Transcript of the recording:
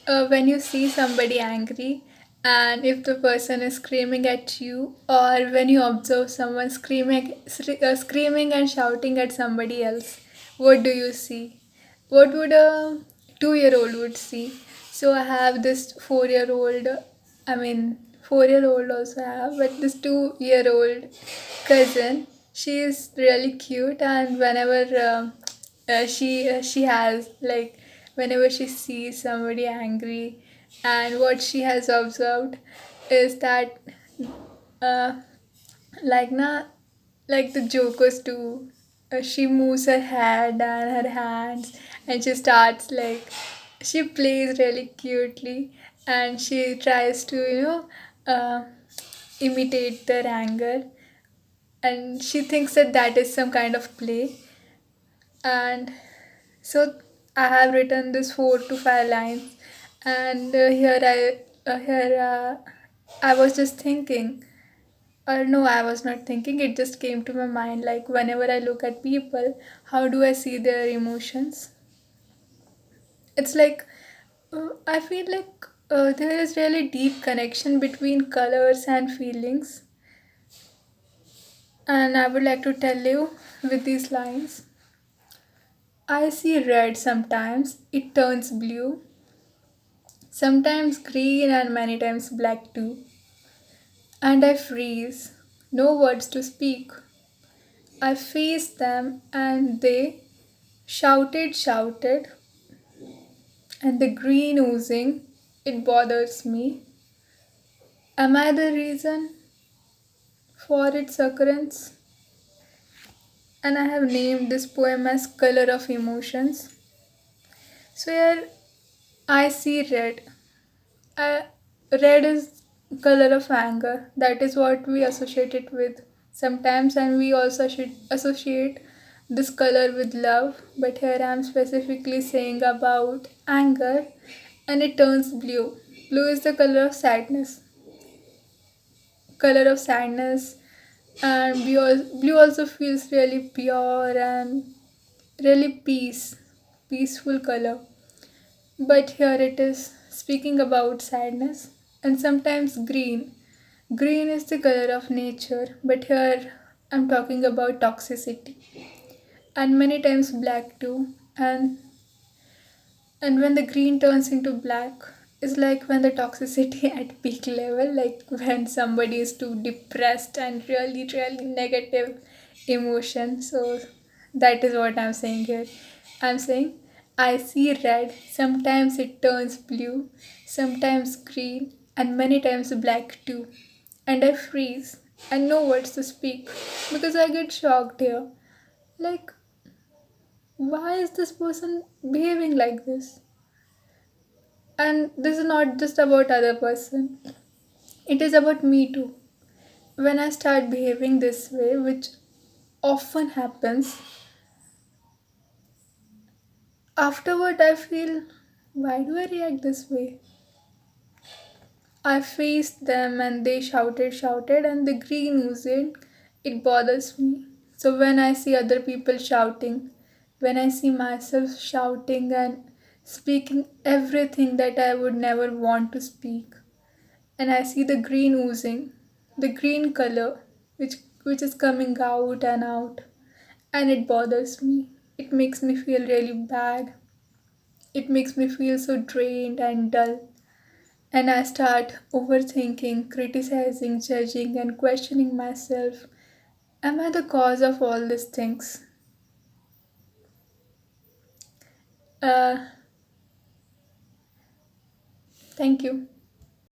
When you see somebody angry, and if the person is screaming at you, or when you observe someone screaming and shouting at somebody else, what do you see? What would a 2 year old would see? So I have this 4 year old, I mean 4 year old also I have, but this 2 year old cousin, she is really cute, and whenever she has like whenever she sees somebody angry, and what she has observed is that uh, like na like the jokers do, she moves her head and her hands, and she starts like she plays really cutely, and she tries to imitate their anger, and she thinks that that is some kind of play. And so I have written this 4 to 5 lines, and I was just thinking, or no, I was not thinking. It just came to my mind. Like whenever I look at people, how do I see their emotions? It's like I feel like there is really deep connection between colors and feelings, and I would like to tell you with these lines. I see red sometimes, it turns blue, sometimes green, and many times black too. And I freeze, no words to speak. I face them, and they shouted, and the green oozing, it bothers me. Am I the reason for its occurrence? And I have named this poem as Color of Emotions. So here I see red. Uh, Red is color of anger. That is what we associate it with sometimes, and we also should associate this color with love. But here I am specifically saying about anger, and it turns blue. Blue is the color of sadness, and blue also feels really pure and really peaceful color. But here it is speaking about sadness, and sometimes green. Green is the color of nature, but here I'm talking about toxicity. And many times black too. And when the green turns into black, it's like when the toxicity at peak level, like when somebody is too depressed and really, really negative emotion. So that is what I'm saying here. I'm saying I see red, sometimes it turns blue, sometimes green, and many times black too. And I freeze and no words to speak because I get shocked here. Like, why is this person behaving like this? And this is not just about other person, it is about me too. When I start behaving this way, which often happens, afterward I feel, why do I react this way? I faced them, and they shouted, and the green oozed, it bothers me. So when I see other people shouting, when I see myself shouting and speaking everything that I would never want to speak, and I see the green oozing, the green color, which is coming out and out, and it bothers me. It makes me feel really bad. It makes me feel so drained and dull. And I start overthinking, criticizing, judging, and questioning myself. Am I the cause of all these things? Uh, Thank you.